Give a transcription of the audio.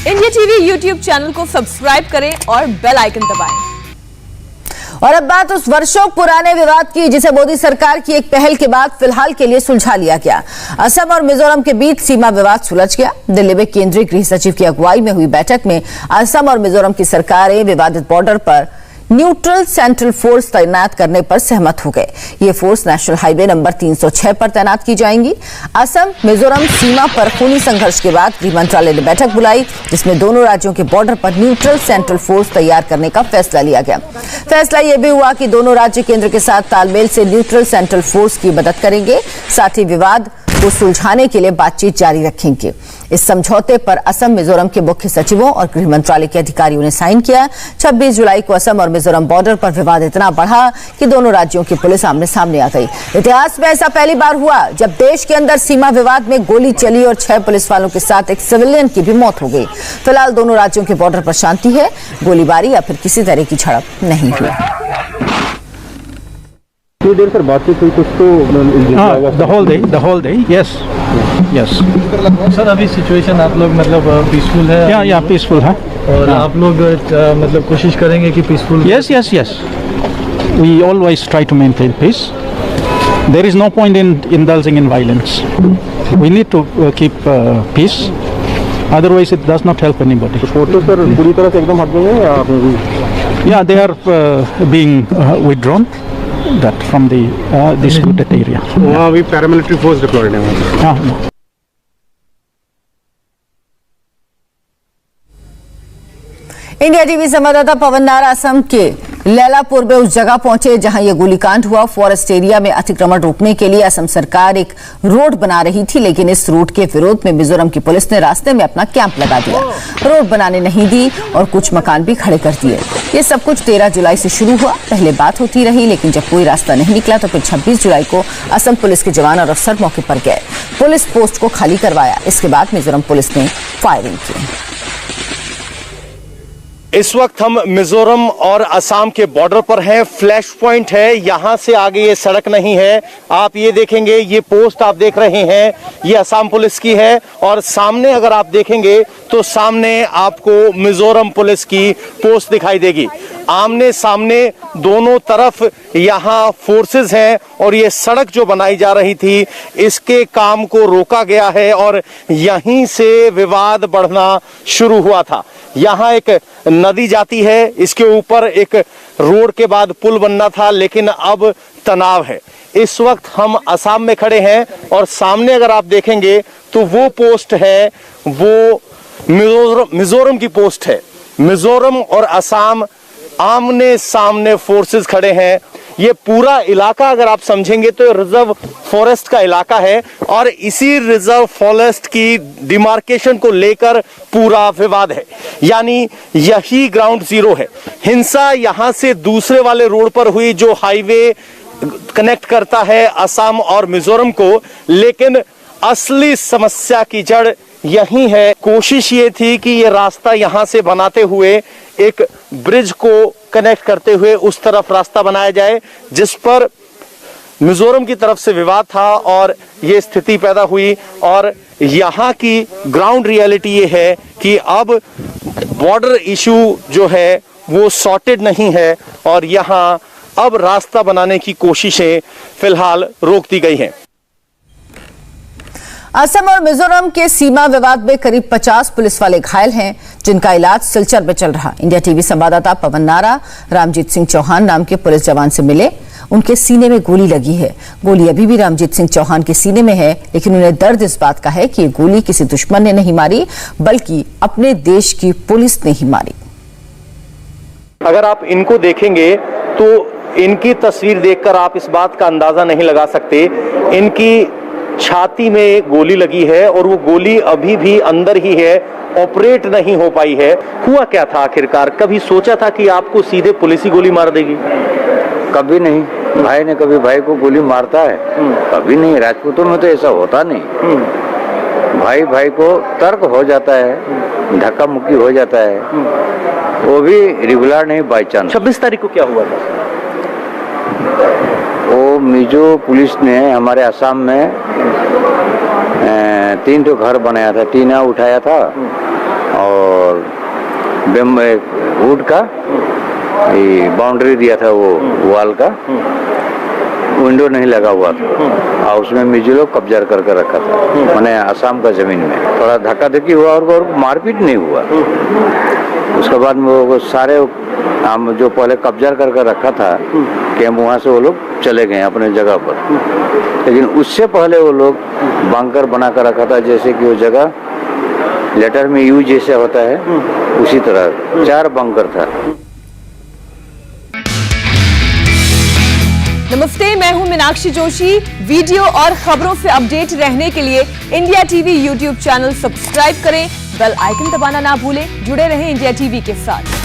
India TV YouTube channel को subscribe करें और बेल आइकन दबाएं। और अब बात उस वर्षों पुराने विवाद की जिसे मोदी सरकार की एक पहल के बाद फिलहाल के लिए सुलझा लिया गया। असम और मिजोरम के बीच सीमा विवाद सुलझ गया। दिल्ली में केंद्रीय गृह सचिव की अगुवाई में हुई बैठक में असम और मिजोरम की सरकारें विवादित बॉर्डर पर न्यूट्रल सेंट्रल फोर्स तैनात करने पर सहमत हो गए। ये फोर्स नेशनल हाईवे नंबर 306 पर तैनात की जाएंगी। असम मिजोरम सीमा पर खूनी संघर्ष के बाद गृह मंत्रालय ने बैठक बुलाई, जिसमें दोनों राज्यों के बॉर्डर पर न्यूट्रल सेंट्रल फोर्स तैयार करने का फैसला लिया गया। फैसला यह भी हुआ कि दोनों राज्य केंद्र के साथ तालमेल से न्यूट्रल सेंट्रल फोर्स की मदद करेंगे, साथ ही विवाद को सुलझाने के लिए बातचीत जारी रखेंगे। इस समझौते पर असम मिजोरम के मुख्य सचिवों और गृह मंत्रालय के अधिकारियों ने साइन किया। 26 जुलाई को असम और मिजोरम बॉर्डर पर विवाद इतना बढ़ा कि दोनों राज्यों की पुलिस आमने सामने आ गई। इतिहास में ऐसा पहली बार हुआ जब देश के अंदर सीमा विवाद में गोली चली और 6 पुलिस वालों के साथ एक सिविलियन की भी मौत हो गई। फिलहाल दोनों राज्यों के बॉर्डर पर शांति है, गोलीबारी या फिर किसी तरह की झड़प नहीं हुई। कितनी देर सर बातचीत हुई? कुछ तो the whole day, yes. Sir अभी सिचुएशन आप लोग मतलब पीसफुल है? या पीसफुल है। और आप लोग मतलब कोशिश करेंगे कि peaceful? Yes. We always try to maintain peace. There is no point in indulging in violence. We need to keep peace. Otherwise, it does not help anybody. Photo sir पूरी तरह से एकदम हट गए हैं? Yeah, they are being withdrawn. That from the disputed area. वहाँ अभी paramilitary force diploid है। इंडिया टीवी संवाददाता पवन नारा असम के लैलापुर में उस जगह पहुंचे जहां यह गोलीकांड हुआ। फॉरेस्ट एरिया में अतिक्रमण रोकने के लिए असम सरकार एक रोड बना रही थी, लेकिन इस रोड के विरोध में मिजोरम की पुलिस ने रास्ते में अपना कैंप लगा दिया, रोड बनाने नहीं दी और कुछ मकान भी खड़े कर दिए। ये सब कुछ 13 जुलाई से शुरू हुआ। पहले बात होती रही, लेकिन जब कोई रास्ता नहीं निकला तो फिर 26 जुलाई को असम पुलिस के जवान और अफसर मौके पर गए, पुलिस पोस्ट को खाली करवाया। इसके बाद मिजोरम पुलिस ने फायरिंग की। इस वक्त हम मिजोरम और असम के बॉर्डर पर हैं। फ्लैश पॉइंट है, यहां से आगे ये सड़क नहीं है। आप ये देखेंगे, ये पोस्ट आप देख रहे हैं, ये असम पुलिस की है और सामने अगर आप देखेंगे तो सामने आपको मिजोरम पुलिस की पोस्ट दिखाई देगी। आमने सामने दोनों तरफ यहाँ फोर्सेस हैं और ये सड़क जो बनाई जा रही थी इसके काम को रोका गया है और यहीं से विवाद बढ़ना शुरू हुआ था। यहाँ एक नदी जाती है, इसके ऊपर एक रोड के बाद पुल बनना था, लेकिन अब तनाव है। इस वक्त हम असम में खड़े हैं और सामने अगर आप देखेंगे तो वो पोस्ट है, वो मिजोरम की पोस्ट है। मिजोरम और असम आमने सामने फोर्सेस खड़े हैं। ये पूरा इलाका अगर आप समझेंगे तो रिजर्व फॉरेस्ट का इलाका है और इसी रिजर्व फॉरेस्ट की डिमार्केशन को लेकर पूरा विवाद है, यानी यही ग्राउंड जीरो है। हिंसा यहां से दूसरे वाले रोड पर हुई जो हाईवे कनेक्ट करता है असम और मिजोरम को, लेकिन असली समस्या की जड़ यही है। कोशिश ये थी कि ये रास्ता यहां से बनाते हुए एक ब्रिज को कनेक्ट करते हुए उस तरफ रास्ता बनाया जाए, जिस पर मिजोरम की तरफ से विवाद था और ये स्थिति पैदा हुई। और यहाँ की ग्राउंड रियलिटी ये है कि अब बॉर्डर इशू जो है वो सॉर्टेड नहीं है और यहाँ अब रास्ता बनाने की कोशिशें फिलहाल रोक दी गई हैं। असम और मिजोरम के सीमा विवाद में करीब 50 पुलिस वाले घायल हैं, जिनका इलाज सिलचर में चल रहा। इंडिया टीवी संवाददाता पवन नारा रामजीत सिंह चौहान नाम के पुलिस जवान से मिले। उनके सीने में गोली लगी है। गोली अभी भी रामजीत सिंह चौहान के सीने में है, लेकिन उन्हें दर्द इस बात का है कि ये गोली किसी दुश्मन ने नहीं मारी, बल्कि अपने देश की पुलिस ने ही मारी। अगर आप इनको देखेंगे तो इनकी तस्वीर देखकर आप इस बात का अंदाजा नहीं लगा सकते। इनकी छाती में गोली लगी है और वो गोली अभी भी अंदर ही है, ऑपरेट नहीं हो पाई है। हुआ क्या था आखिरकार? कभी सोचा था कि आपको सीधे पुलिस ही गोली मार देगी? कभी नहीं। भाई ने कभी भाई को गोली मारता है? कभी नहीं। राजपूतों में तो ऐसा होता नहीं। भाई भाई को तर्क हो जाता है, धक्का मुक्की हो जाता है, वो भी रेगुलर नहीं, बाई चांस। 26 तारीख को क्या हुआ था? वो मिजो पुलिस ने हमारे असम में 3 तो घर बनाया था, टीना उठाया था और वुड का ये बाउंड्री दिया था, वो वॉल का विंडो नहीं लगा हुआ था और उसमें मिजो लोग कब्जा करके रखा था, मैंने असम का जमीन में। थोड़ा धक्का धक्की हुआ और मारपीट नहीं हुआ। उसके बाद वो सारे हम जो पहले कब्जा करके रखा था कैंप, वहाँ से वो लोग चले गए अपने जगह पर। लेकिन उससे पहले वो लोग बंकर बना कर रखा था, जैसे कि वो जगह लेटर में यू जैसे होता है उसी तरह 4 बंकर था। नमस्ते, मैं हूं मीनाक्षी जोशी। वीडियो और खबरों से अपडेट रहने के लिए India TV YouTube channel subscribe करें, बेल आइकन दबाना ना भूलें। जुड़े रहें इंडिया टीवी के साथ।